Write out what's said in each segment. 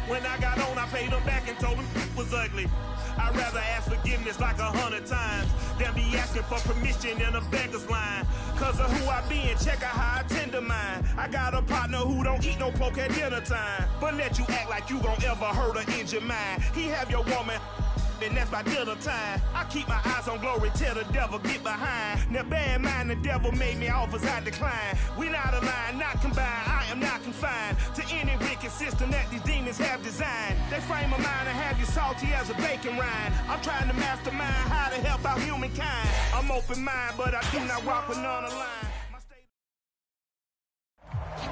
When I got on, I paid them back and told them it was ugly. I'd rather ask forgiveness like 100 times than be asking for permission in a beggar's line. Cause of who I be and check out how I tend to mine. I got a partner who don't eat no pork at dinner time, but let you act like you gon' ever hurt or injure mine. He have your woman, and that's by dinner time. I keep my eyes on glory, tell the devil get behind. Now bear in mind the devil made me offers I decline. We not aligned, not combined, I am not confined to any wicked system that these demons have designed. They frame a mind and have you salty as a bacon rind. I'm trying to mastermind how to help out humankind. I'm open mind, but I do not walk with none aligned.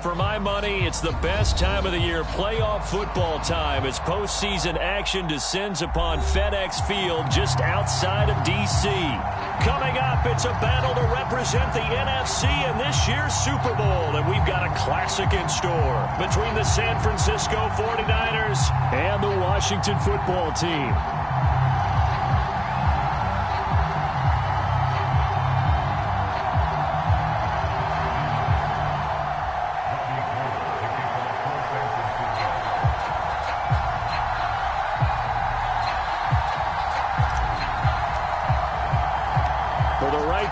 For my money, it's the best time of the year, playoff football time, as postseason action descends upon FedEx Field just outside of D.C. Coming up, it's a battle to represent the NFC in this year's Super Bowl, and we've got a classic in store between the San Francisco 49ers and the Washington football team.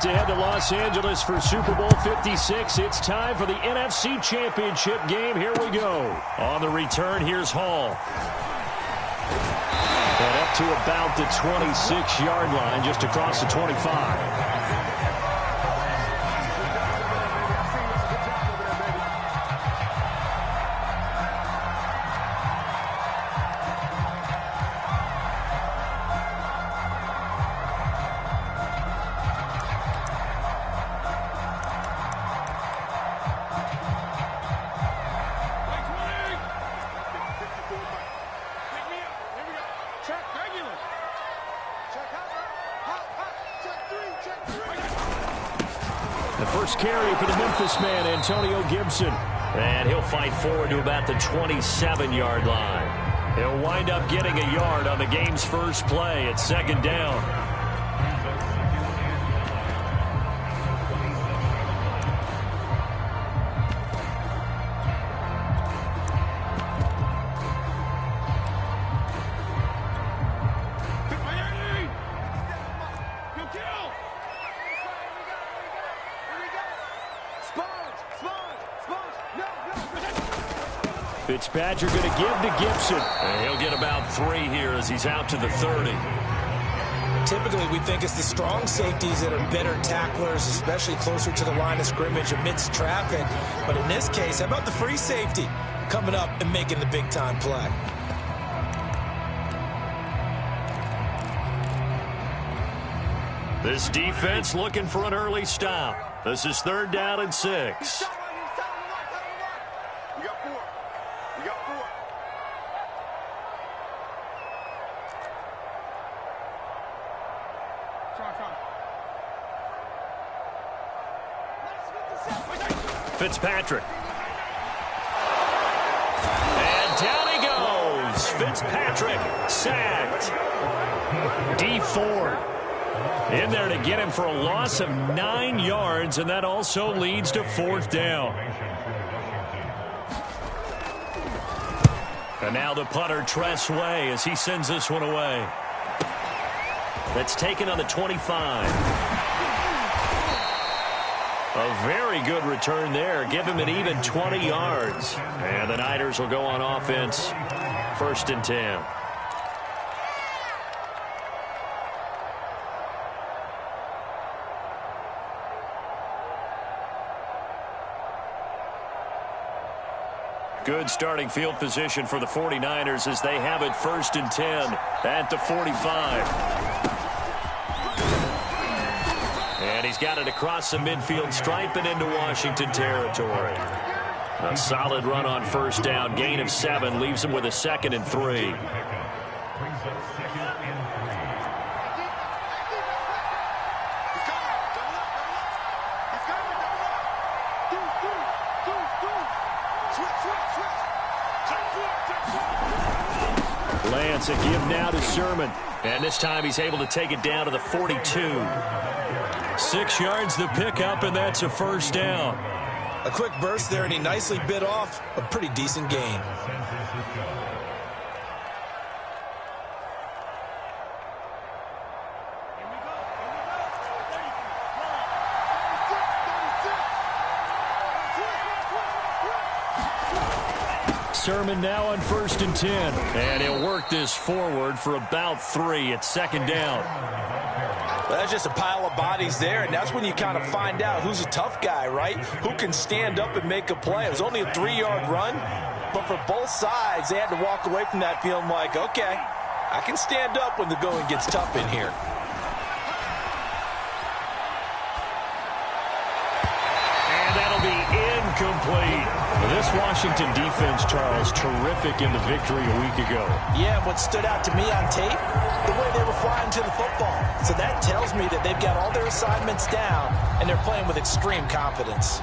To head to Los Angeles for Super Bowl 56. It's time for the NFC Championship game. Here we go. On the return, here's Hall. And up to about the 26-yard line, just across the 25. Carry for the Memphis man, Antonio Gibson. And he'll fight forward to about the 27-yard line. He'll wind up getting a yard on the game's first play at second down. Fitzpatrick going to give to Gibson. And he'll get about 3 here as he's out to the 30. Typically, we think it's the strong safeties that are better tacklers, especially closer to the line of scrimmage amidst traffic. But in this case, how about the free safety coming up and making the big-time play? This defense looking for an early stop. This is 3rd down and 6. Fitzpatrick. And down he goes. Fitzpatrick sacked. D Ford in there to get him for a loss of 9 yards, and that also leads to 4th down. And now the punter, Tress Way, as he sends this one away. That's taken on the 25. A very good return there. Give him an even 20 yards. And the Niners will go on offense. 1st and 10. Good starting field position for the 49ers as they have it 1st and 10 at the 45. And he's got it across the midfield stripe and into Washington territory. A solid run on 1st down. Gain of 7 leaves him with a 2nd and 3. Lance, a give now to Sermon. And this time he's able to take it down to the 42. 6 yards the pickup, and that's a 1st down. A quick burst there, and he nicely bit off a pretty decent gain. Sermon now on 1st and 10. And he'll work this forward for about 3. It's 2nd down. Well, that's just a pile of bodies there, and that's when you kind of find out who's a tough guy, right? Who can stand up and make a play. It was only a 3-yard run, but for both sides, they had to walk away from that feeling like, okay, I can stand up when the going gets tough in here. Incomplete. This Washington defense, Charles, terrific in the victory a week ago. Yeah, what stood out to me on tape, the way they were flying to the football. So that tells me that they've got all their assignments down, and they're playing with extreme confidence.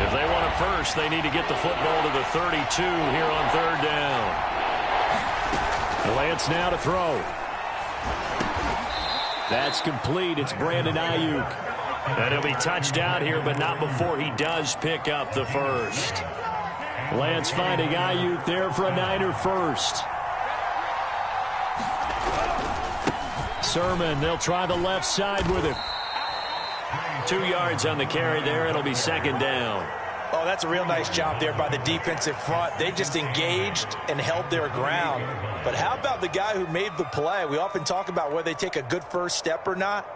If they want it first, they need to get the football to the 32 here on 3rd down. Lance now to throw. That's complete. It's Brandon Ayuk. And he'll be touched out here, but not before he does pick up the first. Lance finding Ayuk there for a Niner first. Sermon, they'll try the left side with him. 2 yards on the carry there. It'll be 2nd down. Oh, that's a real nice job there by the defensive front. They just engaged and held their ground. But how about the guy who made the play? We often talk about whether they take a good first step or not.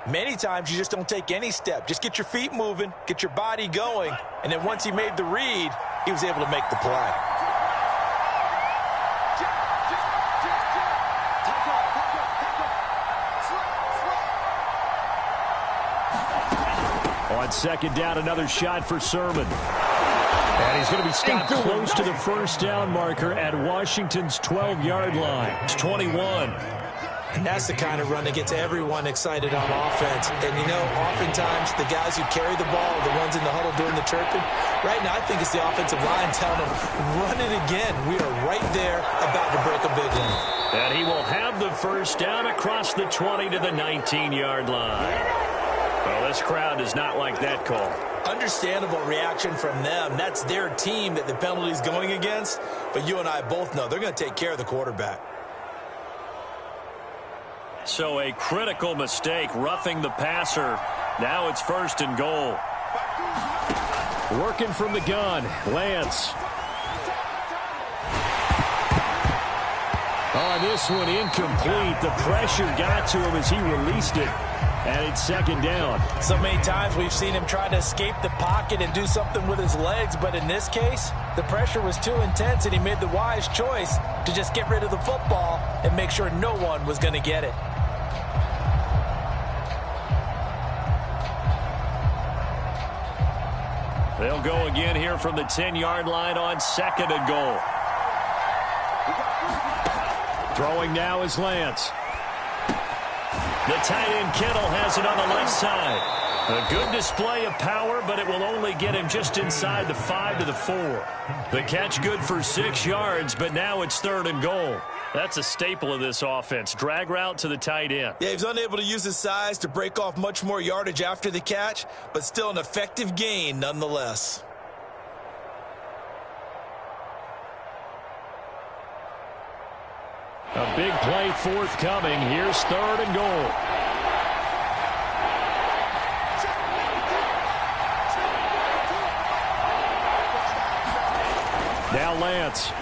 Many times you just don't take any step. Just get your feet moving, get your body going, and then once he made the read, he was able to make the play. On 2nd down, another shot for Sermon. And he's going to be stopped close to the first down marker at Washington's 12-yard line. It's 21. And that's the kind of run that gets everyone excited on offense. And, you know, oftentimes the guys who carry the ball are the ones in the huddle doing the chirping. Right now, I think it's the offensive line telling them, run it again. We are right there about to break a big one. And he will have the first down across the 20 to the 19-yard line. Well, this crowd does not like that call. Understandable reaction from them. That's their team that the penalty's going against. But you and I both know they're going to take care of the quarterback. So a critical mistake, roughing the passer. Now it's 1st and goal. Working from the gun, Lance. On this one, incomplete. The pressure got to him as he released it. And it's 2nd down. So many times we've seen him try to escape the pocket and do something with his legs, but in this case, the pressure was too intense and he made the wise choice to just get rid of the football and make sure no one was going to get it. They'll go again here from the 10-yard line on 2nd and goal. Throwing now is Lance. The tight end Kittle has it on the left side. A good display of power, but it will only get him just inside the 5 to the 4. The catch good for 6 yards, but now it's 3rd and goal. That's a staple of this offense. Drag route to the tight end. Yeah, he's unable to use his size to break off much more yardage after the catch, but still an effective gain nonetheless. A big play forthcoming. Here's 3rd and goal. Now Lance.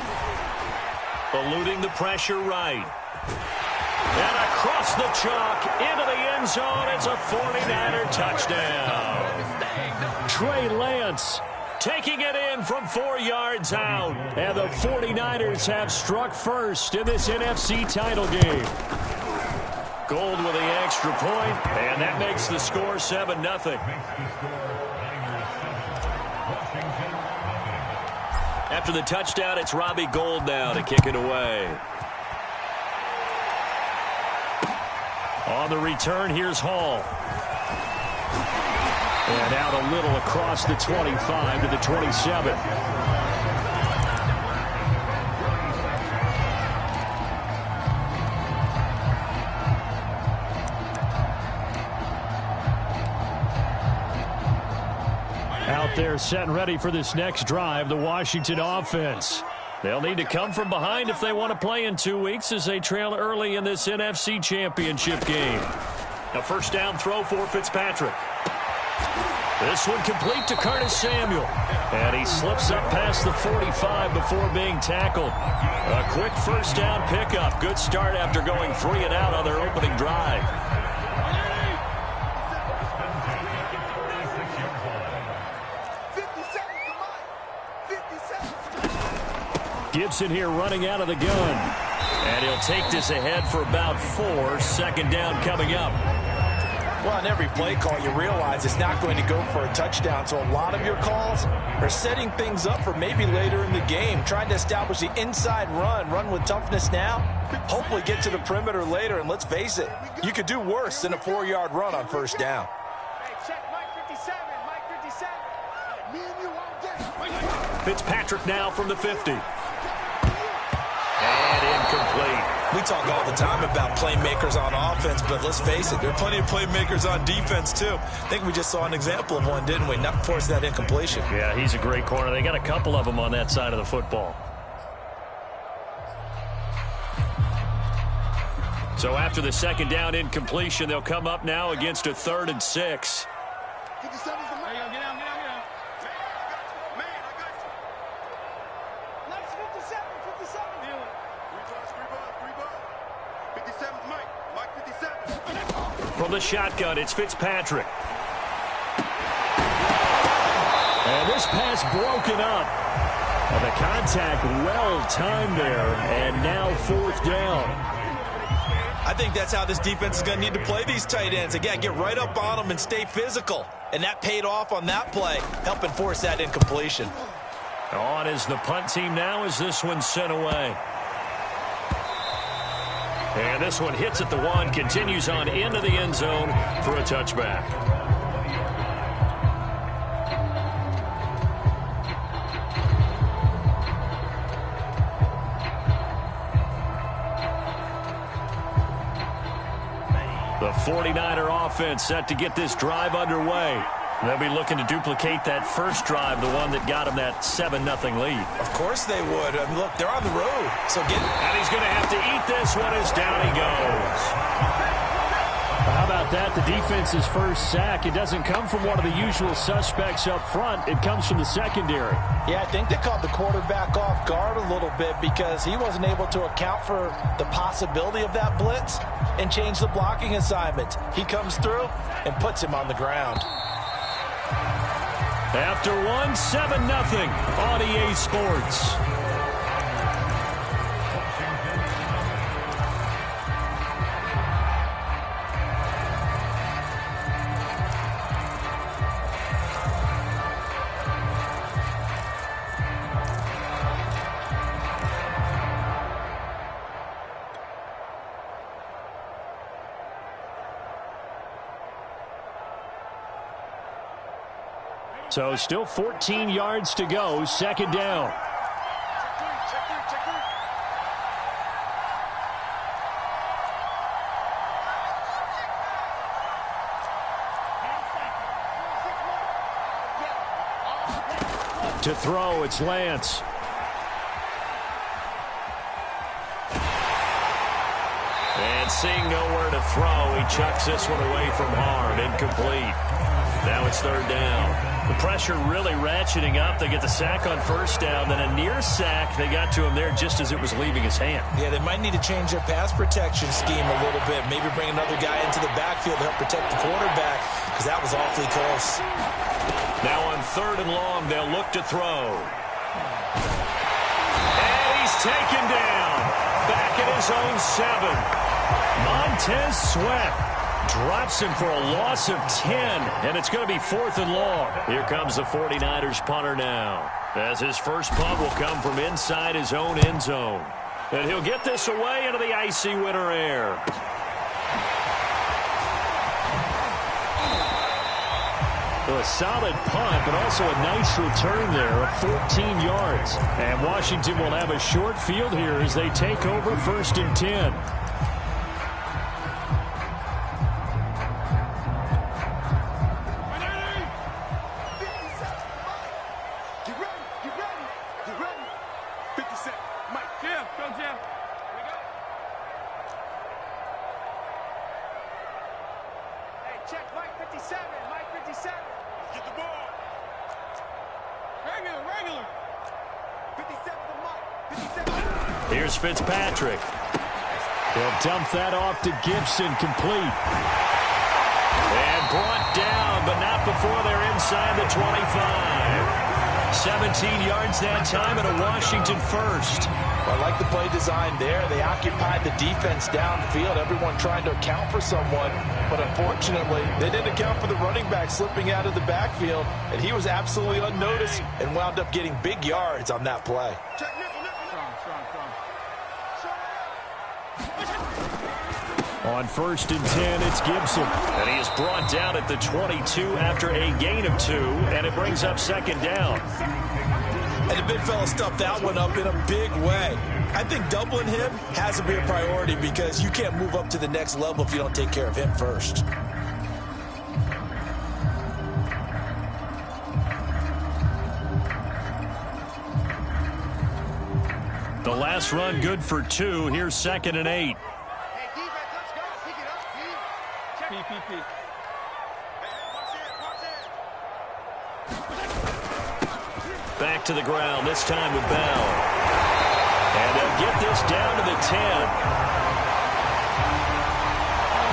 Eluding the pressure right. And across the chalk into the end zone. It's a 49er touchdown. Trey Lance taking it in from 4 yards out. And the 49ers have struck first in this NFC title game. Gold with the extra point, and that makes the score 7-0. After the touchdown, it's Robbie Gould now to kick it away. On the return, here's Hall. And out a little across the 25 to the 27. Out there set and ready for this next drive, the Washington offense. They'll need to come from behind if they want to play in 2 weeks as they trail early in this NFC Championship game. A first down throw for Fitzpatrick. This one complete to Curtis Samuel. And he slips up past the 45 before being tackled. A quick first down pickup. Good start after going 3 and out on their opening drive. Gibson here running out of the gun. And he'll take this ahead for about 4. Second down coming up. Well, on every play call, you realize it's not going to go for a touchdown. So a lot of your calls are setting things up for maybe later in the game, trying to establish the inside run with toughness now, hopefully get to the perimeter later. And let's face it, you could do worse than a 4-yard run on first down. Hey, check Mike 57, Mike 57. Me and you won't get. Fitzpatrick now from the 50. And incomplete. We talk all the time about playmakers on offense, but let's face it, there are plenty of playmakers on defense, too. I think we just saw an example of one, didn't we? Not force that incompletion. Yeah, he's a great corner. They got a couple of them on that side of the football. So after the second down incompletion, they'll come up now against a 3rd and 6. From the shotgun, it's Fitzpatrick. And this pass broken up. And the contact well-timed there. And now 4th down. I think that's how this defense is going to need to play these tight ends. Again, get right up on them and stay physical. And that paid off on that play, helping force that incompletion. On is the punt team now as this one's sent away. And this one hits at the 1, continues on into the end zone for a touchback. The 49er offense set to get this drive underway. They'll be looking to duplicate that first drive, the one that got them that 7-0 lead. Of course they would. I mean, look, they're on the road. So and he's going to have to eat this one as down he goes. How about that? The defense's first sack. It doesn't come from one of the usual suspects up front. It comes from the secondary. Yeah, I think they caught the quarterback off guard a little bit because he wasn't able to account for the possibility of that blitz and change the blocking assignment. He comes through and puts him on the ground. After 7-0 on EA Sports. So still 14 yards to go, second down. To throw, it's Lance. And seeing nowhere to throw, he chucks this one away from hard, incomplete. Now it's third down. The pressure really ratcheting up. They get the sack on first down, then a near sack. They got to him there just as it was leaving his hand. Yeah, they might need to change their pass protection scheme a little bit. Maybe bring another guy into the backfield to help protect the quarterback because that was awfully close. Now on 3rd and long, they'll look to throw. And he's taken down. Back at his own 7. Montez Sweat drops him for a loss of 10, and it's going to be 4th and long. Here comes the 49ers punter now, as his first punt will come from inside his own end zone. And he'll get this away into the icy winter air. So a solid punt, but also a nice return there of 14 yards. And Washington will have a short field here as they take over 1st and 10. Check Mike 57, Mike 57. Get the ball. triangular. 57 to Mike. 57. Here's Fitzpatrick. He'll dump that off to Gibson, complete. And brought down, but not before they're inside the 25. 17 yards that time and a Washington first. I like the play design there. They occupied the defense downfield, everyone trying to account for someone. But unfortunately, they didn't account for the running back slipping out of the backfield, and he was absolutely unnoticed and wound up getting big yards on that play. On 1st and 10, it's Gibson. And he is brought down at the 22 after a gain of 2, and it brings up 2nd down. And the big fella stuffed that one up in a big way. I think doubling him has to be a priority because you can't move up to the next level if you don't take care of him first. The last run good for 2. Here's 2nd and 8. Back to the ground, this time with Bell. And they'll get this down to the 10.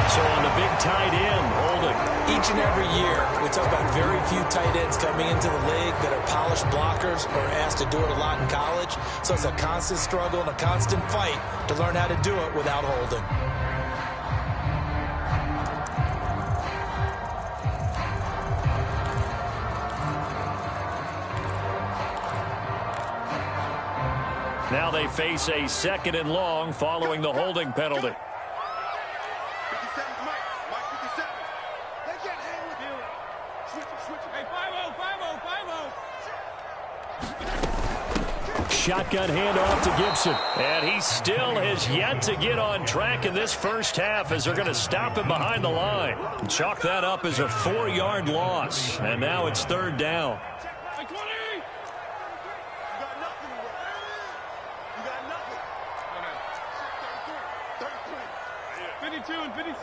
So on the big tight end, holding. Each and every year, we talk about very few tight ends coming into the league that are polished blockers or asked to do it a lot in college. So it's a constant struggle and a constant fight to learn how to do it without holding. Now they face a 2nd and long following the holding penalty. 57 Mike. Mike 57. They can't hang with you. Switch it. Hey, 5-0. Shotgun handoff to Gibson. And he still has yet to get on track in this first half as they're going to stop him behind the line. Chalk that up as a 4-yard loss. And now it's 3rd down. 52 and 56.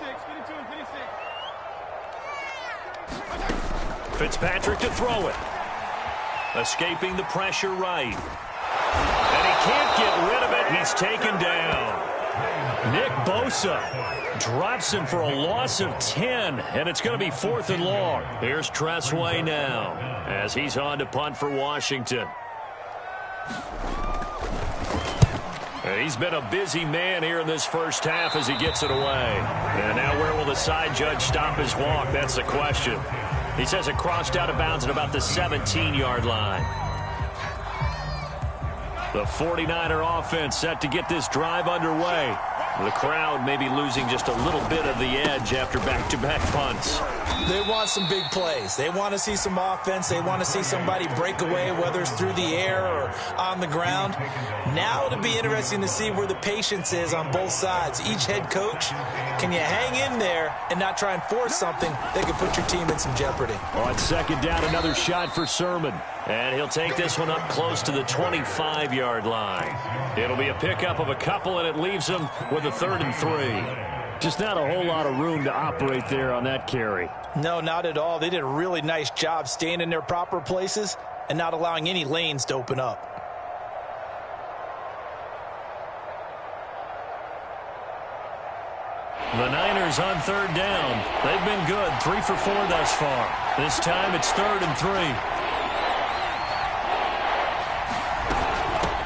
Fitzpatrick to throw it. Escaping the pressure right. And he can't get rid of it. He's taken down. Nick Bosa drops him for a loss of 10, and it's going to be 4th and long. Here's Tressway now as he's on to punt for Washington. And he's been a busy man here in this first half as he gets it away. And now where will the side judge stop his walk? That's the question. He says it crossed out of bounds at about the 17-yard line. The 49er offense set to get this drive underway. The crowd may be losing just a little bit of the edge after back-to-back punts. They want some big plays. They want to see some offense. They want to see somebody break away, whether it's through the air or on the ground. Now it'll be interesting to see where the patience is on both sides. Each head coach, can you hang in there and not try and force something that could put your team in some jeopardy? On 2nd down, another shot for Sermon. And he'll take this one up close to the 25-yard line. It'll be a pickup of a couple, and it leaves him with a 3rd and 3. Just not a whole lot of room to operate there on that carry. No, not at all. They did a really nice job staying in their proper places and not allowing any lanes to open up. The Niners on 3rd down. They've been good, 3 for 4 thus far. This time it's 3rd and 3.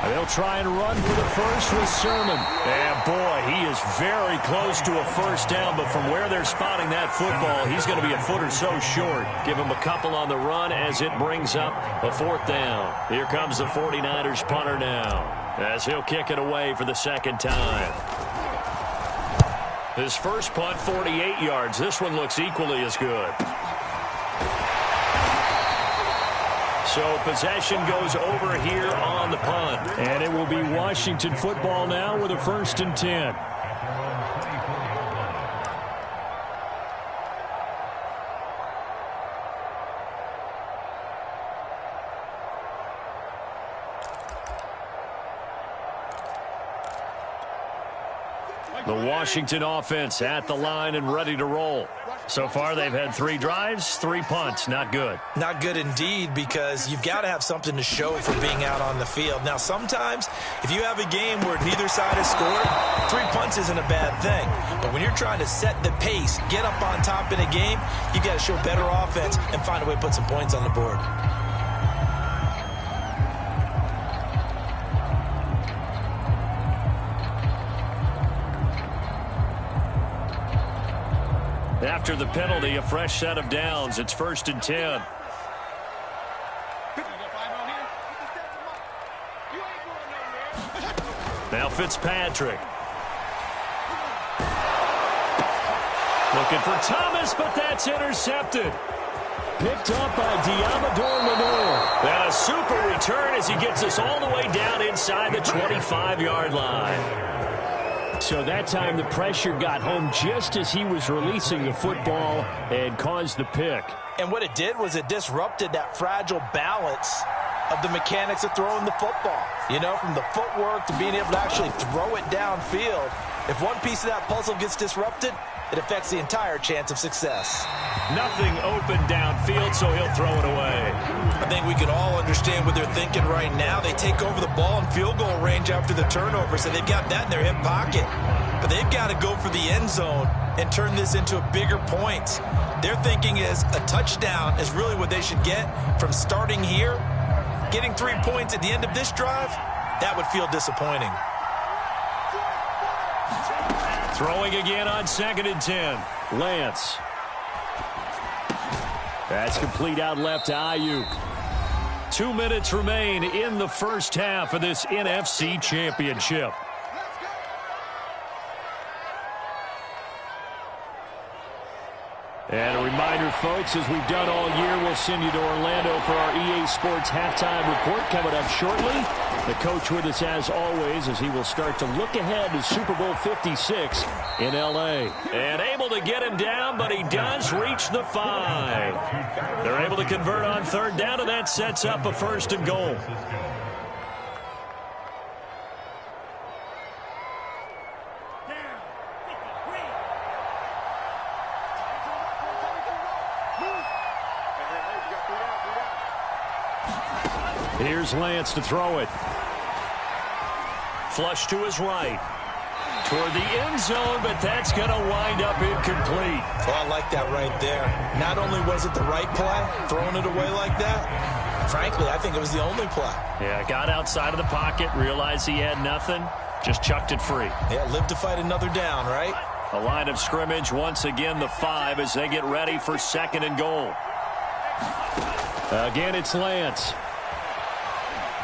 They'll try and run for the first with Sermon. And boy, he is very close to a first down, but from where they're spotting that football, he's going to be a foot or so short. Give him a couple on the run as it brings up a 4th down. Here comes the 49ers punter now as he'll kick it away for the 2nd time. His first punt, 48 yards. This one looks equally as good. So possession goes over here on the punt. And it will be Washington football now with a 1st and 10. The Washington offense at the line and ready to roll. So far, they've had 3 drives, 3 punts. Not good. Not good indeed, because you've got to have something to show for being out on the field. Now, sometimes, if you have a game where neither side has scored, 3 punts isn't a bad thing. But when you're trying to set the pace, get up on top in a game, you've got to show better offense and find a way to put some points on the board. After the penalty, a fresh set of downs. It's 1st and 10. Now Fitzpatrick. Looking for Thomas, but that's intercepted. Picked up by Diamador Lenore. And a super return as he gets us all the way down inside the 25-yard line. So that time the pressure got home just as he was releasing the football and caused the pick. And what it did was it disrupted that fragile balance of the mechanics of throwing the football. You know, from the footwork to being able to actually throw it downfield. If one piece of that puzzle gets disrupted, it affects the entire chance of success. Nothing open downfield, so he'll throw it away. I think we can all understand what they're thinking right now. They take over the ball in field goal range after the turnover, so they've got that in their hip pocket. But they've got to go for the end zone and turn this into a bigger point. Their thinking is a touchdown is really what they should get from starting here. Getting 3 points at the end of this drive, that would feel disappointing. Throwing again on 2nd and 10. Lance. That's complete out left to Ayuk. 2 minutes remain in the first half of this NFC Championship. And a reminder, folks, as we've done all year, we'll send you to Orlando for our EA Sports halftime report coming up shortly. The coach with us as always as he will start to look ahead to Super Bowl 56 in L.A. And able to get him down, but he does reach the 5. They're able to convert on 3rd down, and that sets up a 1st and goal. Here's Lance to throw it. Flush to his right. Toward the end zone, but that's going to wind up incomplete. Oh, I like that right there. Not only was it the right play, throwing it away like that, frankly, I think it was the only play. Yeah, got outside of the pocket, realized he had nothing, just chucked it free. Yeah, live to fight another down, right? A line of scrimmage, once again the 5 as they get ready for 2nd and goal. Again, it's Lance.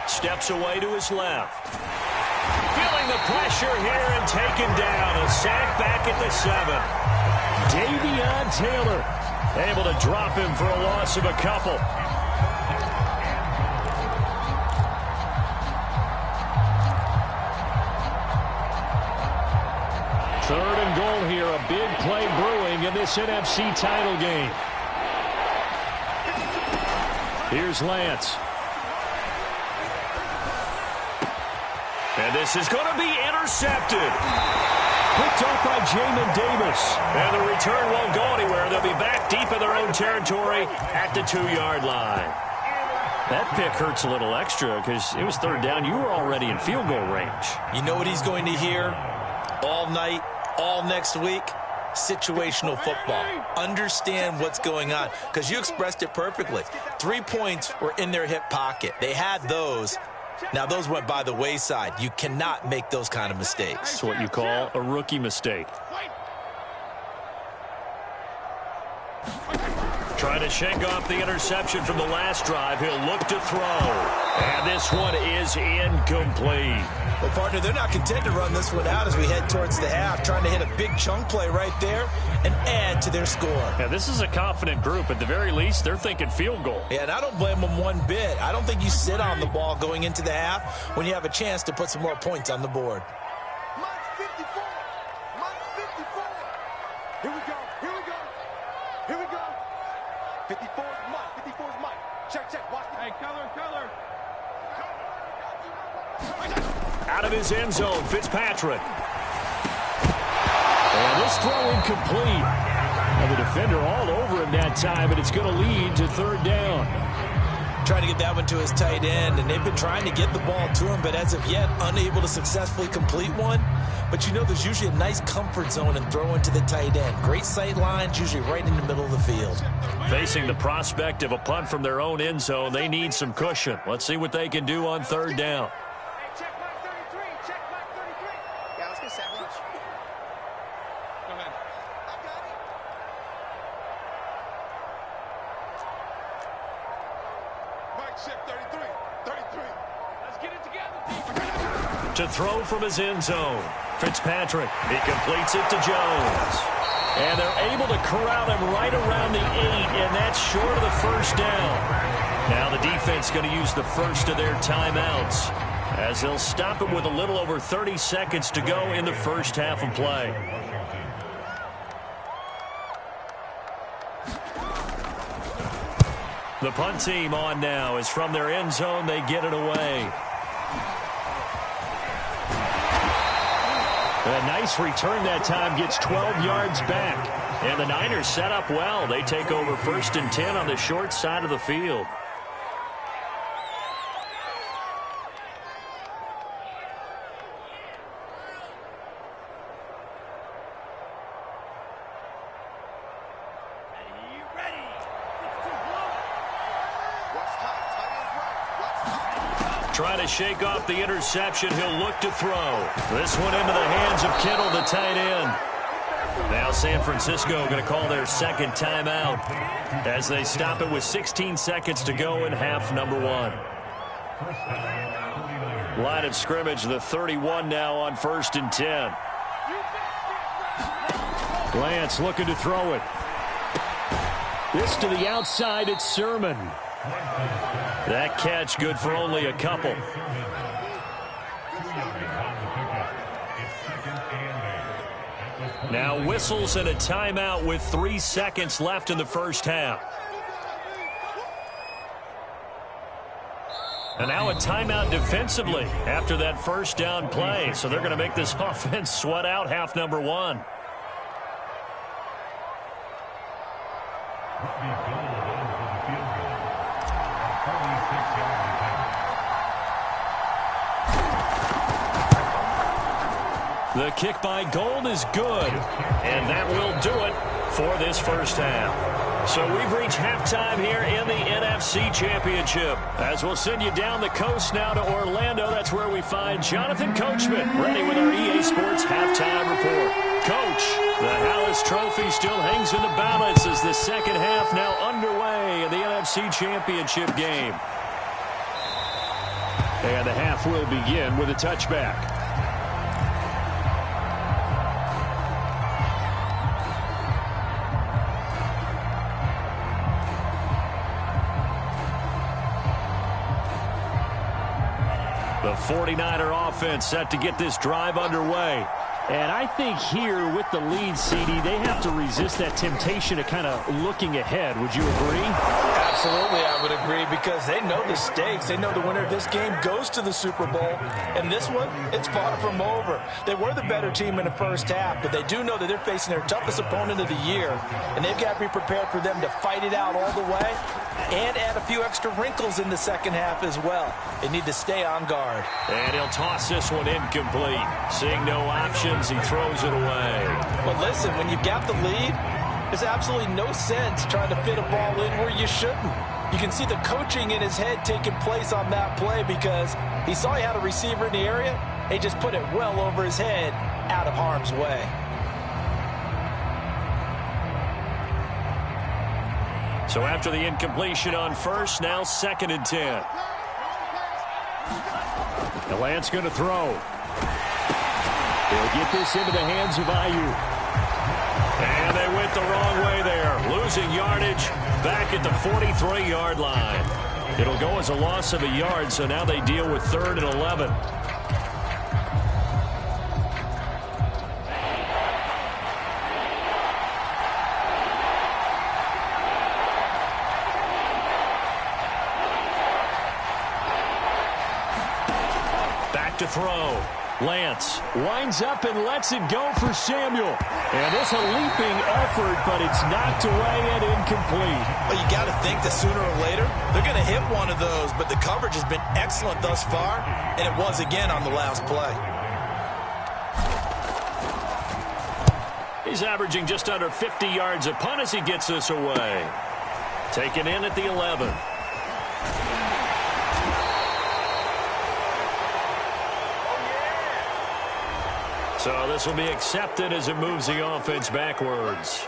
Steps away to his left. Feeling the pressure here and taken down. A sack back at the 7. Davion Taylor able to drop him for a loss of a couple. Third and goal here. A big play brewing in this NFC title game. Here's Lance. And this is going to be intercepted. Picked up by Jamin Davis. And the return won't go anywhere. They'll be back deep in their own territory at the 2-yard line. That pick hurts a little extra because it was 3rd down. You were already in field goal range. You know what he's going to hear all night, all next week? Situational football. Understand what's going on, because you expressed it perfectly. 3 points were in their hip pocket. They had those. Now, those went by the wayside. You cannot make those kind of mistakes. It's what you call a rookie mistake. Trying to shake off the interception from the last drive. He'll look to throw. And this one is incomplete. Well, partner, they're not content to run this one out as we head towards the half, trying to hit a big chunk play right there and add to their score. Yeah, this is a confident group. At the very least, they're thinking field goal. Yeah, and I don't blame them one bit. I don't think you sit on the ball going into the half when you have a chance to put some more points on the board. Mike 54. Mike 54. Here we go. Here we go. Here we go. 54 is Mike. 54 is Mike. Check. Watch. Hey, color. Out of his end zone, Fitzpatrick. And this throw incomplete. And the defender all over him that time, and it's going to lead to third down. Trying to get that one to his tight end, and they've been trying to get the ball to him, but as of yet, unable to successfully complete one. But you know there's usually a nice comfort zone in throwing to the tight end. Great sight lines, usually right in the middle of the field. Facing the prospect of a punt from their own end zone, they need some cushion. Let's see what they can do on third down. Check mark 33. Check mark 33. Yeah, let's get set. Go ahead. I got it. Mike, check 33. 33. Let's get it together. To throw from his end zone, Fitzpatrick. He completes it to Jones. And they're able to corral him right around the 8, and that's short of the first down. Now the defense going to use the first of their timeouts, as they'll stop him with a little over 30 seconds to go in the first half of play. The punt team on now is from their end zone. They get it away. A nice return that time, gets 12 yards back. And the Niners set up well. They take over 1st and 10 on the short side of the field. Trying to shake off the interception. He'll look to throw. This one into the hands of Kittle, the tight end. Now San Francisco going to call their second timeout as they stop it with 16 seconds to go in half number 1. Line of scrimmage, the 31 now on 1st and 10. Lance looking to throw it. This to the outside, it's Sermon. That catch good for only a couple. Now whistles and a timeout with 3 seconds left in the first half. And now a timeout defensively after that first down play. So they're going to make this offense sweat out half number 1. The kick by Gold is good, and that will do it for this first half. So we've reached halftime here in the NFC Championship, as we'll send you down the coast now to Orlando. That's where we find Jonathan Coachman ready with our EA Sports halftime report. Coach, the Hallis Trophy still hangs in the balance as the second half now underway in the NFC Championship game. And the half will begin with a touchback. The 49er offense set to get this drive underway. And I think here with the lead, CD, they have to resist that temptation of kind of looking ahead. Would you agree? Absolutely, I would agree, because they know the stakes. They know the winner of this game goes to the Super Bowl. And this one, it's far from over. They were the better team in the first half, but they do know that they're facing their toughest opponent of the year. And they've got to be prepared for them to fight it out all the way and add a few extra wrinkles in the second half as well. They need to stay on guard. And he'll toss this one incomplete. Seeing no options, he throws it away. But listen, when you've got the lead, there's absolutely no sense trying to fit a ball in where you shouldn't. You can see the coaching in his head taking place on that play, because he saw he had a receiver in the area. He just put it well over his head, out of harm's way. So after the incompletion on first, now 2nd and 10. And Lance going to throw. He'll get this into the hands of Ayuk. And they went the wrong way there. Losing yardage back at the 43-yard line. It'll go as a loss of a yard, so now they deal with 3rd and 11. To throw. Lance winds up and lets it go for Samuel. And it's a leaping effort, but it's knocked away and incomplete. Well, you got to think that sooner or later, they're going to hit one of those, but the coverage has been excellent thus far, and it was again on the last play. He's averaging just under 50 yards a punt as he gets this away. Taken in at the 11. So this will be accepted as it moves the offense backwards.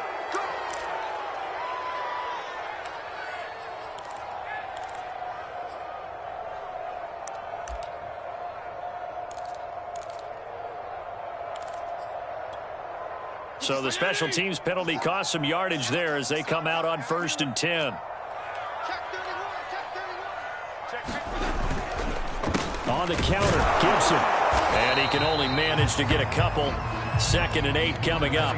So the special teams penalty cost some yardage there as they come out on 1st and 10. On the counter, Gibson. And he can only manage to get a couple. 2nd and 8 coming up.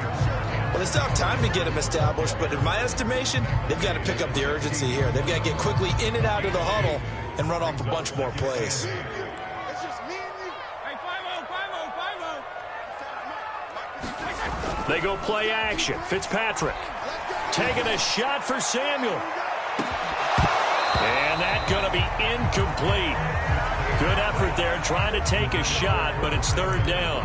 Well, it's not time to get them established, but in my estimation, they've got to pick up the urgency here. They've got to get quickly in and out of the huddle and run off a bunch more plays. They go play action. Fitzpatrick taking a shot for Samuel. And that's going to be incomplete. Good effort there trying to take a shot, but it's 3rd down.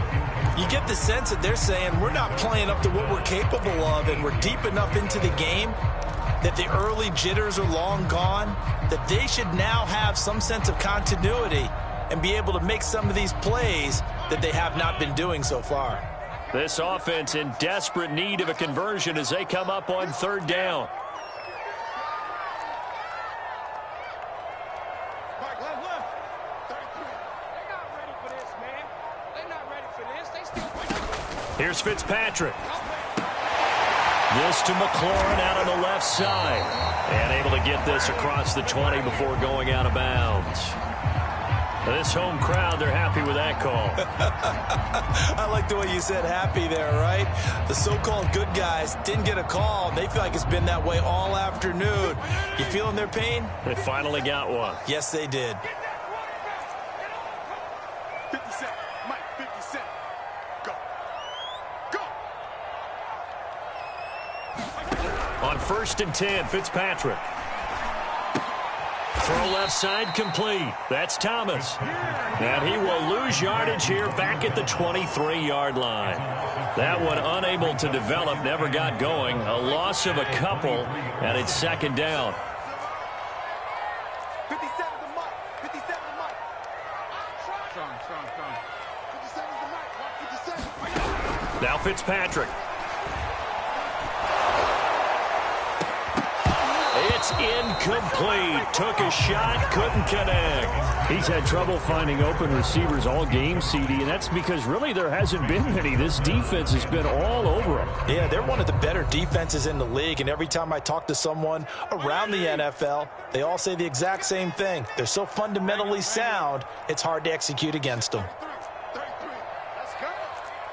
You get the sense that they're saying we're not playing up to what we're capable of, and we're deep enough into the game that the early jitters are long gone, that they should now have some sense of continuity and be able to make some of these plays that they have not been doing so far. This offense in desperate need of a conversion as they come up on 3rd down. Here's Fitzpatrick. This to McLaurin out on the left side. And able to get this across the 20 before going out of bounds. This home crowd, they're happy with that call. I like the way you said happy there, right? The so-called good guys didn't get a call. They feel like it's been that way all afternoon. You feeling their pain? They finally got one. Yes, they did. 50 Cent, Mike, 50 Cent. Go. Go. On 1st and 10, Fitzpatrick. Throw left side complete. That's Thomas. And he will lose yardage here back at the 23-yard line. That one unable to develop, never got going. A loss of a couple, and it's 2nd down. 57 to Mike. 57 to Mike. Strong. 57 to Mike. 57. Now Fitzpatrick. It's incomplete. Took a shot, couldn't connect. He's had trouble finding open receivers all game, CD, and that's because really there hasn't been many. This defense has been all over him. Yeah, they're one of the better defenses in the league, and every time I talk to someone around the NFL, they all say the exact same thing. They're so fundamentally sound, it's hard to execute against them. 33. Let's go.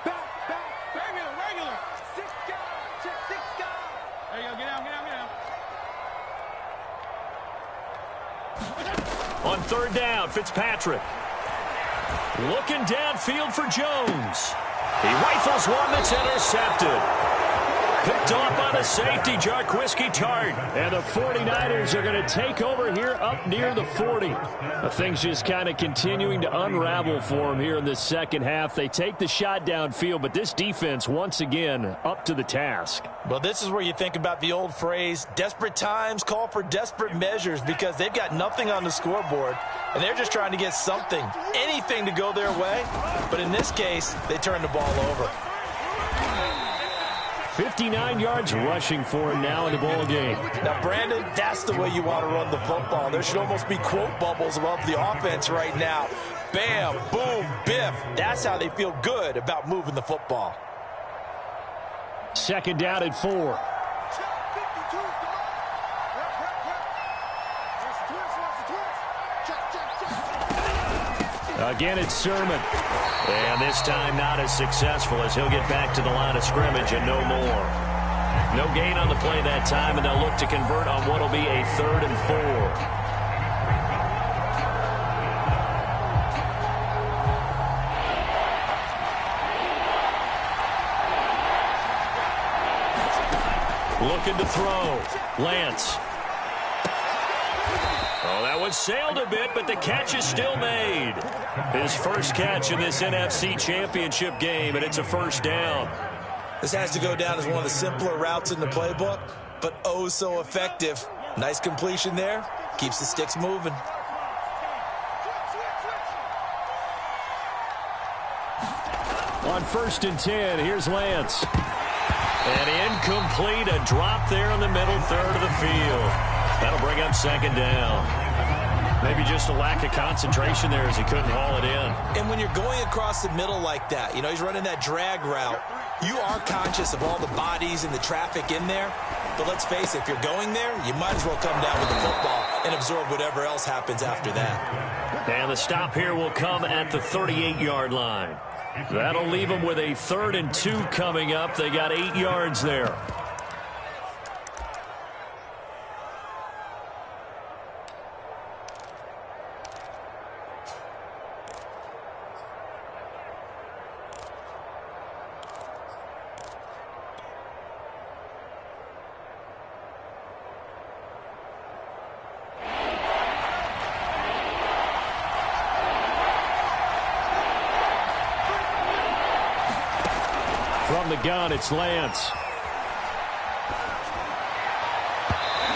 Back. Regular. 6 guys. Check 6 guys. There you go. Get down. On 3rd down, Fitzpatrick. Looking downfield for Jones. He rifles one that's intercepted. Picked off on a safety, Jarquiski Tart. And the 49ers are going to take over here up near the 40. Things just kind of continuing to unravel for them here in the second half. They take the shot downfield, but this defense, once again, up to the task. Well, this is where you think about the old phrase, desperate times call for desperate measures, because they've got nothing on the scoreboard, and they're just trying to get something, anything to go their way. But in this case, they turn the ball over. 59 yards rushing for him now in the ball game. Now, Brandon, that's the way you want to run the football. There should almost be quote bubbles above the offense right now. Bam, boom, biff. That's how they feel good about moving the football. 2nd down and 4. Again, it's Sermon. And this time not as successful as he'll get back to the line of scrimmage and no more. No gain on the play that time, and they'll look to convert on what will be a 3rd and 4. looking to throw. Lance. Oh, that one sailed a bit, but the catch is still made. His first catch in this NFC Championship game, and it's a first down. This has to go down as one of the simpler routes in the playbook, but oh so effective. Nice completion there. Keeps the sticks moving. On 1st and 10, here's Lance. And incomplete, a drop there in the middle third of the field. That'll bring up 2nd down. Maybe just a lack of concentration there as he couldn't haul it in. And when you're going across the middle like that, you know, he's running that drag route, you are conscious of all the bodies and the traffic in there. But let's face it, if you're going there, you might as well come down with the football and absorb whatever else happens after that. And the stop here will come at the 38-yard line. That'll leave them with a 3rd and 2 coming up. They got 8 yards there. From the gun, it's Lance.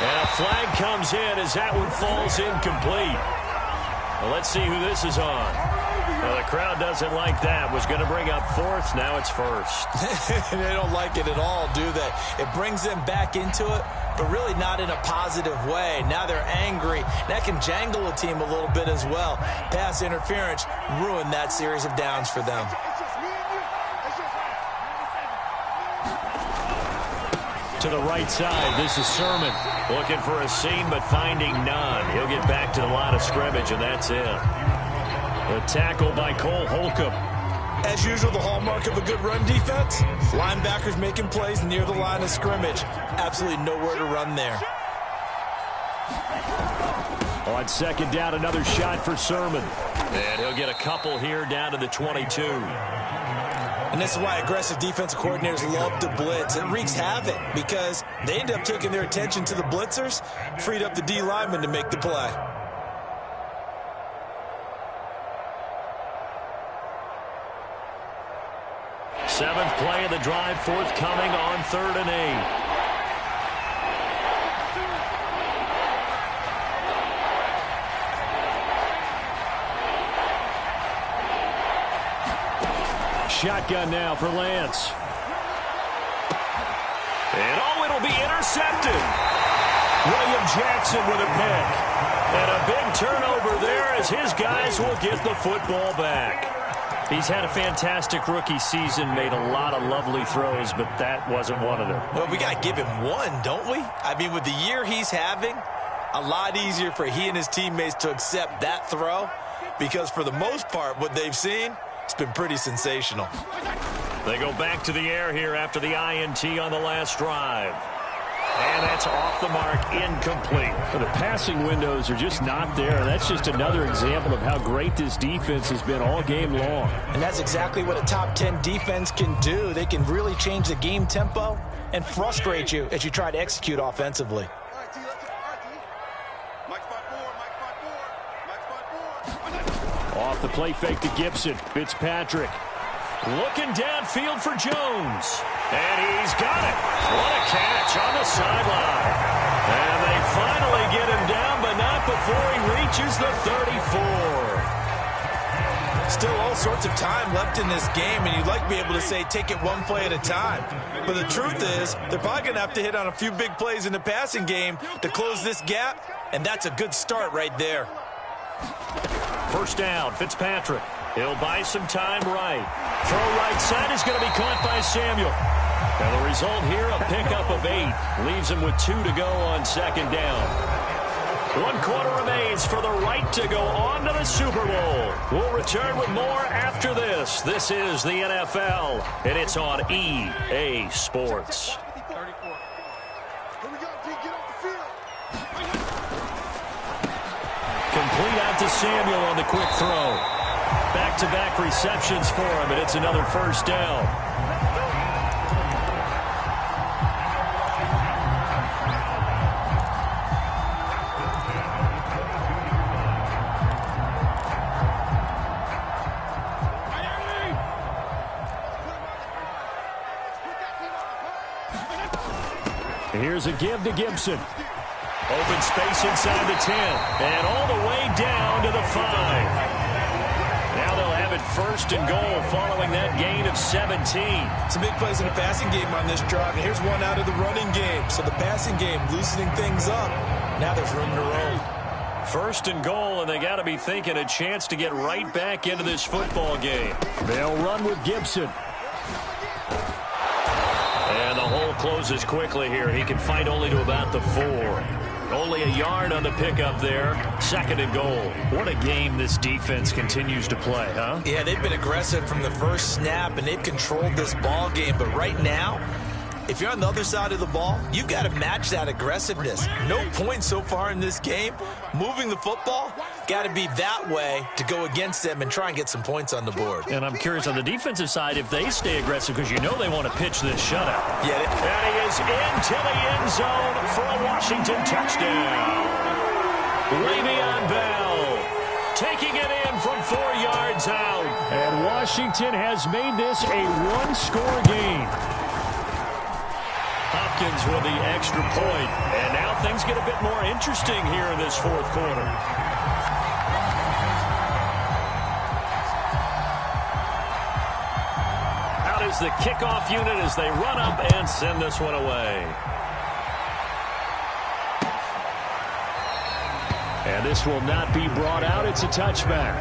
And a flag comes in as that one falls incomplete. Well, let's see who this is on. Well, the crowd doesn't like that. Was going to bring up 4th. Now it's 1st. They don't like it at all, do they? It brings them back into it, but really not in a positive way. Now they're angry. That can jangle a team a little bit as well. Pass interference ruined that series of downs for them. To the right side, this is Sermon. Looking for a seam, but finding none. He'll get back to the line of scrimmage, and that's it. The tackle by Cole Holcomb. As usual, the hallmark of a good run defense, linebackers making plays near the line of scrimmage. Absolutely nowhere to run there. On 2nd down, another shot for Sermon. And he'll get a couple here down to the 22. And this is why aggressive defensive coordinators love to blitz. It wreaks havoc because they end up taking their attention to the blitzers, freed up the D lineman to make the play. Seventh play of the drive, forthcoming on 3rd and 8. Shotgun now for Lance. And oh, it'll be intercepted. William Jackson with a pick. And a big turnover there as his guys will get the football back. He's had a fantastic rookie season, made a lot of lovely throws, but that wasn't one of them. Well, we got to give him one, don't we? I mean, with the year he's having, a lot easier for he and his teammates to accept that throw because for the most part, what they've seen, it's been pretty sensational. They go back to the air here after the INT on the last drive. And that's off the mark, incomplete. The passing windows are just not there. That's just another example of how great this defense has been all game long. And that's exactly what a top 10 defense can do. They can really change the game tempo and frustrate you as you try to execute offensively. Off the play fake to Gibson. Fitzpatrick. Looking downfield for Jones. And he's got it. What a catch on the sideline. And they finally get him down, but not before he reaches the 34. Still all sorts of time left in this game, and you'd like to be able to say take it one play at a time. But the truth is, they're probably going to have to hit on a few big plays in the passing game to close this gap, and that's a good start right there. First down, Fitzpatrick. He'll buy some time right. Throw right side is going to be caught by Samuel. And the result here, a pickup of 8. Leaves him with 2 to go on 2nd down. 1 quarter remains for the right to go on to the Super Bowl. We'll return with more after this. This is the NFL, and it's on EA Sports. Complete out to Samuel on the quick throw. Back-to-back receptions for him, and it's another first down. Here's a give to Gibson. Open space inside the 10. And all the way down to the 5. Now they'll have it first and goal following that gain of 17. Some big plays in the passing game on this drive. And here's one out of the running game. So the passing game loosening things up. Now there's room to roll. First and goal, and they got to be thinking a chance to get right back into this football game. They'll run with Gibson. And the hole closes quickly here. He can fight only to about the 4. Only a yard on the pickup there. Second and goal. What a game this defense continues to play, huh? Yeah, they've been aggressive from the first snap, and they've controlled this ball game. But right now, if you're on the other side of the ball, you've got to match that aggressiveness. No points so far in this game. Moving the football, got to be that way to go against them and try and get some points on the board. And I'm curious on the defensive side if they stay aggressive, because you know they want to pitch this shutout. Yeah, and he is into the end zone for a Washington touchdown. Le'Veon Bell taking it in from 4 yards out. And Washington has made this a one-score game. Hopkins with the extra point. And now things get a bit more interesting here in this fourth quarter. Out is the kickoff unit as they run up and send this one away. And this will not be brought out. It's a touchback.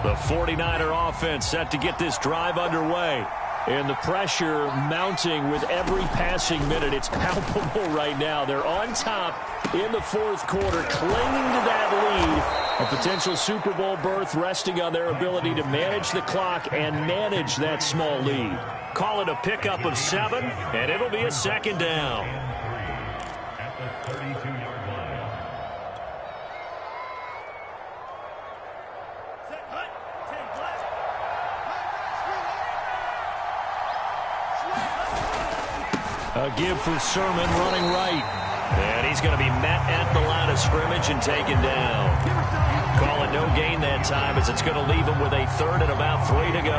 The 49er offense set to get this drive underway. And the pressure mounting with every passing minute. It's palpable right now. They're on top in the fourth quarter, clinging to that lead. A potential Super Bowl berth resting on their ability to manage the clock and manage that small lead. Call it a pickup of 7, and it'll be a second down. At the 32-yard line. A give for Sermon running right. And he's going to be met at the line of scrimmage and taken down. Call it no gain that time as it's going to leave him with a third and about 3 to go.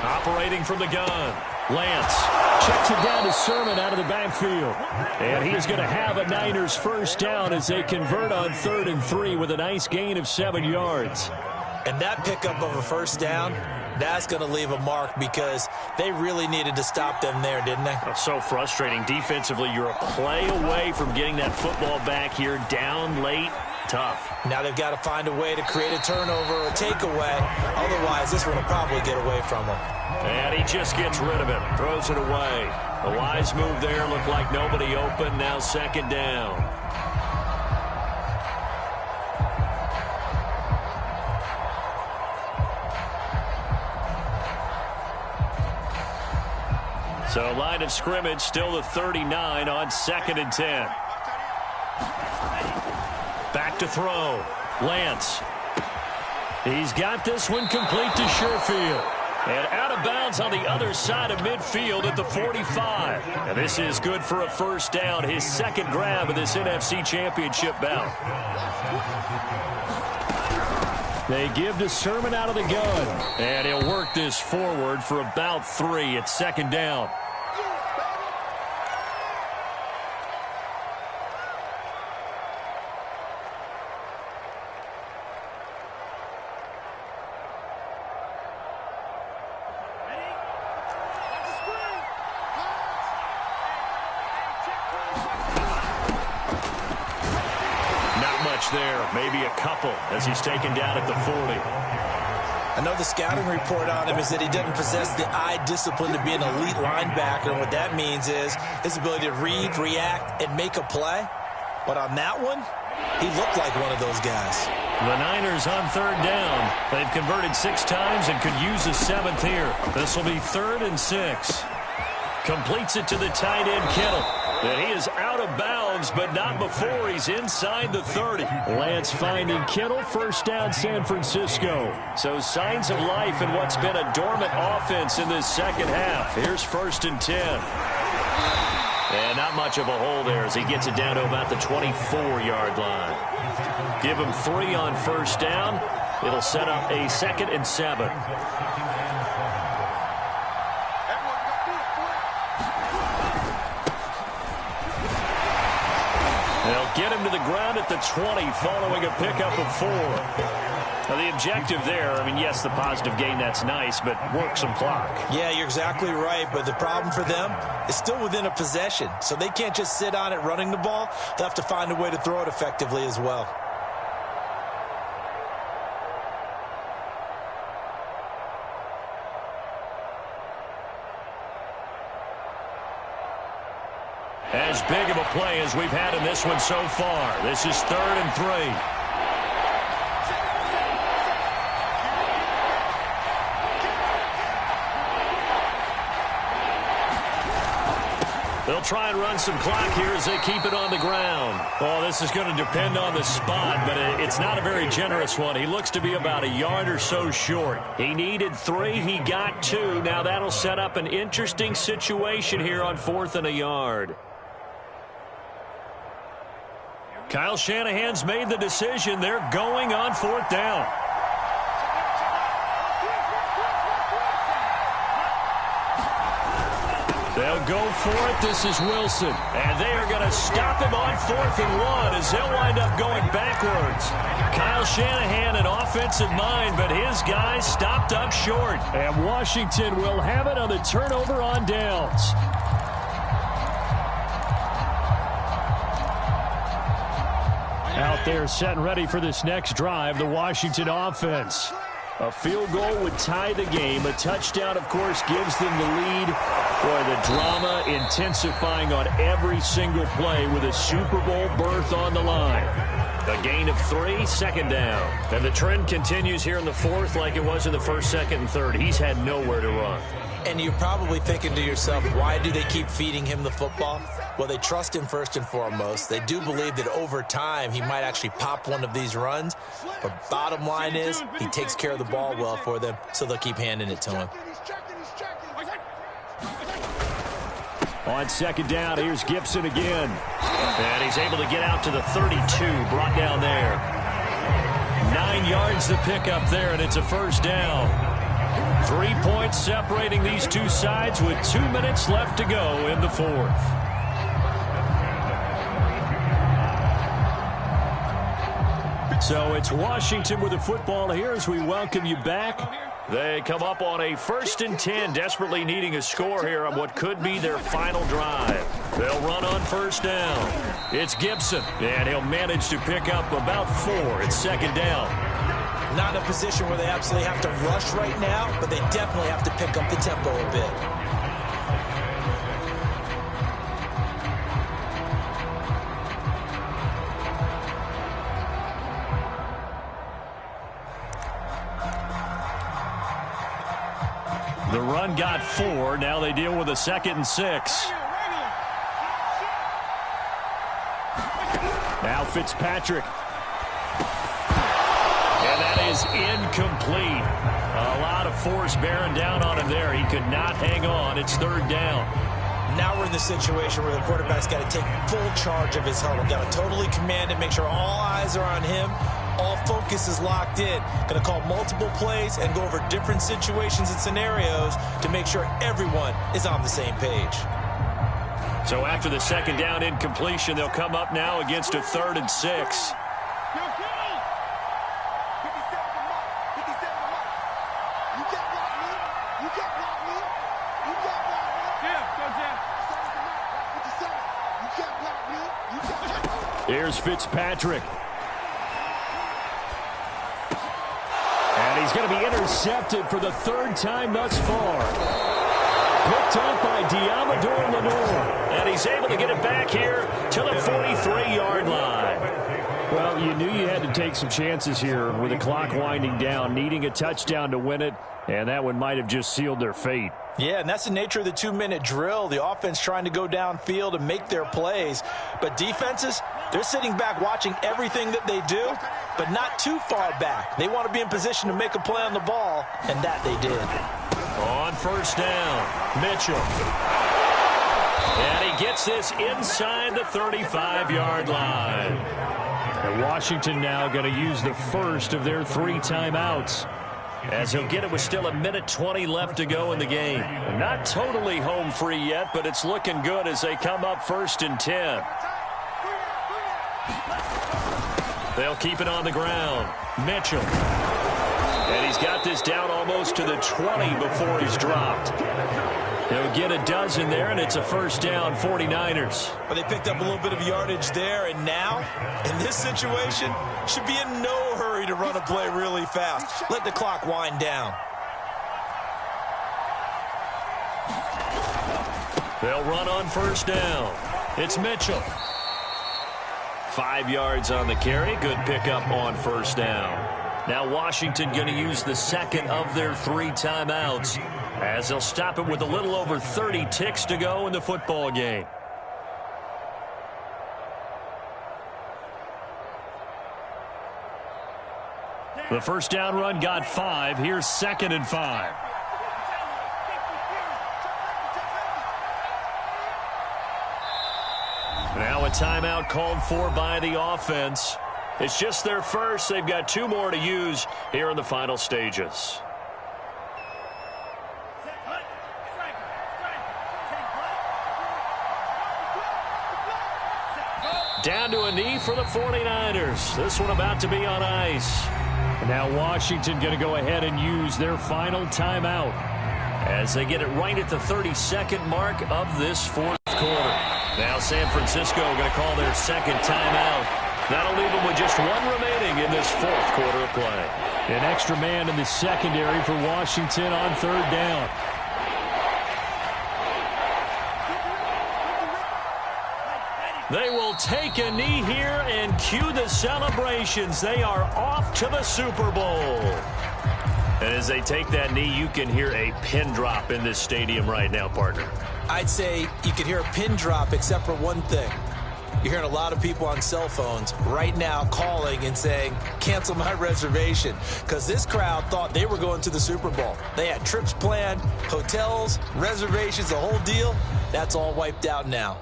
Operating from the gun. Lance checks it down to Sermon out of the backfield. And he's going to have a Niners first down as they convert on 3rd and 3 with a nice gain of 7 yards. And that pickup of a first down, that's going to leave a mark because they really needed to stop them there, didn't they? Oh, so frustrating. Defensively, you're a play away from getting that football back here down late. Tough. Now they've got to find a way to create a turnover or takeaway. Otherwise, this one will probably get away from them. And he just gets rid of it. Throws it away. A wise move there. Looked like nobody open. Now second down. So line of scrimmage still the 39 on 2nd and 10. Back to throw. Lance. He's got this one complete to Sherfield. And out of bounds on the other side of midfield at the 45. And this is good for a first down. His second grab of this NFC Championship bout. They give to Sermon out of the gun. And he'll work this forward for about 3 at second down. There, maybe a couple as he's taken down at the 40. I know the scouting report on him is that he doesn't possess the eye discipline to be an elite linebacker. And what that means is his ability to read, react, and make a play. But on that one, he looked like one of those guys. The Niners on 3rd down. They've converted 6 times and could use a 7th here. This will be 3rd and 6. Completes it to the tight end, Kittle. And he is out of bounds, but not before he's inside the 30. Lance finding Kittle, first down San Francisco. So signs of life in what's been a dormant offense in this second half. Here's 1st and 10. And not much of a hole there as he gets it down to about the 24-yard line. Give him 3 on 1st down. It'll set up a 2nd and 7. They'll get him to the ground at the 20 following a pickup of 4. Now the objective there, I mean, yes, the positive gain, that's nice, but work some clock. Yeah, you're exactly right, but the problem for them is still within a possession, so they can't just sit on it running the ball. They'll have to find a way to throw it effectively as well. As big of a play as we've had in this one so far. This is 3rd and 3. They'll try and run some clock here as they keep it on the ground. Well, this is going to depend on the spot, but it's not a very generous one. He looks to be about a yard or so short. He needed 3. He got 2. Now that'll set up an interesting situation here on 4th and a yard. Kyle Shanahan's made the decision. They're going on 4th down. They'll go for it. This is Wilson. And they are going to stop him on 4th and 1 as they'll wind up going backwards. Kyle Shanahan, an offensive mind, but his guys stopped up short. And Washington will have it on the turnover on downs. Out there set and ready for this next drive, the Washington offense. A field goal would tie the game. A touchdown, of course, gives them the lead. Boy, the drama intensifying on every single play with a Super Bowl berth on the line. A gain of 3, 2nd down. And the trend continues here in the 4th like it was in the 1st, 2nd, and 3rd. He's had nowhere to run. And you're probably thinking to yourself, why do they keep feeding him the football? Well, they trust him first and foremost. They do believe that over time he might actually pop one of these runs. But bottom line is he takes care of the ball well for them, so they'll keep handing it to him. On 2nd down, here's Gibson again. And he's able to get out to the 32, brought down there. 9 yards to pick up there, and it's a 1st down. 3 points separating these two sides with 2 minutes left to go in the 4th. So it's Washington with the football here as we welcome you back. They come up on a 1st and 10, desperately needing a score here on what could be their final drive. They'll run on 1st down. It's Gibson, and he'll manage to pick up about 4. It's 2nd down. Not in a position where they absolutely have to rush right now, but they definitely have to pick up the tempo a bit. The run got 4. Now they deal with a 2nd and 6. Now Fitzpatrick. And that is incomplete. A lot of force bearing down on him there. He could not hang on. It's 3rd down. Now we're in the situation where the quarterback's got to take full charge of his huddle. Got to totally command it, make sure all eyes are on him. All focus is locked in. Going to call multiple plays and go over different situations and scenarios to make sure everyone is on the same page. So after the 2nd down incompletion, they'll come up now against a 3rd and 6. Here's Fitzpatrick. And he's going to be intercepted for the 3rd time thus far. Picked up by Diamador Lenore. And he's able to get it back here to the 43-yard line. Well, you knew you had to take some chances here with the clock winding down, needing a touchdown to win it, and that one might have just sealed their fate. Yeah, and that's the nature of the 2-minute drill. The offense trying to go downfield and make their plays. But defenses, they're sitting back watching everything that they do, but not too far back. They want to be in position to make a play on the ball, and that they did. On first down, Mitchell. And he gets this inside the 35-yard line. And Washington now going to use the first of their 3 timeouts, as he'll get it with still 1:20 left to go in the game. Not totally home free yet, but it's looking good as they come up 1st and 10. They'll keep it on the ground. Mitchell. And he's got this down almost to the 20 before he's dropped. He'll get a dozen there, and it's a first down, 49ers. Well, they picked up a little bit of yardage there, and now, in this situation, should be in no hurry to run a play really fast. Let the clock wind down. They'll run on first down. It's Mitchell. 5 yards on the carry. Good pickup on first down. Now Washington going to use the second of their 3 timeouts, as they'll stop it with a little over 30 ticks to go in the football game. The first down run got 5. Here's 2nd and 5. Now a timeout called for by the offense. It's just their first. They've got 2 more to use here in the final stages. Down to a knee for the 49ers. This one about to be on ice. Now Washington going to go ahead and use their final timeout as they get it right at the 32nd mark of this 4th quarter. Now San Francisco going to call their 2nd timeout. That'll leave them with just 1 remaining in this 4th quarter of play. An extra man in the secondary for Washington on 3rd down. They will take a knee here and cue the celebrations. They are off to the Super Bowl. And as they take that knee, you can hear a pin drop in this stadium right now, partner. I'd say you could hear a pin drop except for one thing. You're hearing a lot of people on cell phones right now calling and saying, cancel my reservation, because this crowd thought they were going to the Super Bowl. They had trips planned, hotels, reservations, the whole deal. That's all wiped out now.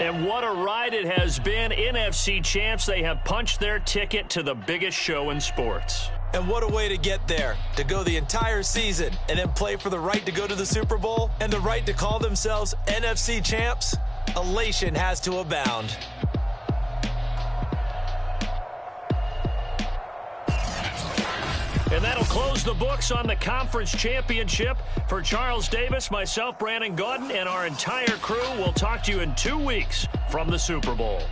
And what a ride it has been. NFC champs, they have punched their ticket to the biggest show in sports. And what a way to get there, to go the entire season and then play for the right to go to the Super Bowl and the right to call themselves NFC champs. Elation has to abound. And that'll close the books on the conference championship. For Charles Davis, myself, Brandon Gaudin, and our entire crew, we'll talk to you in 2 weeks from the Super Bowl.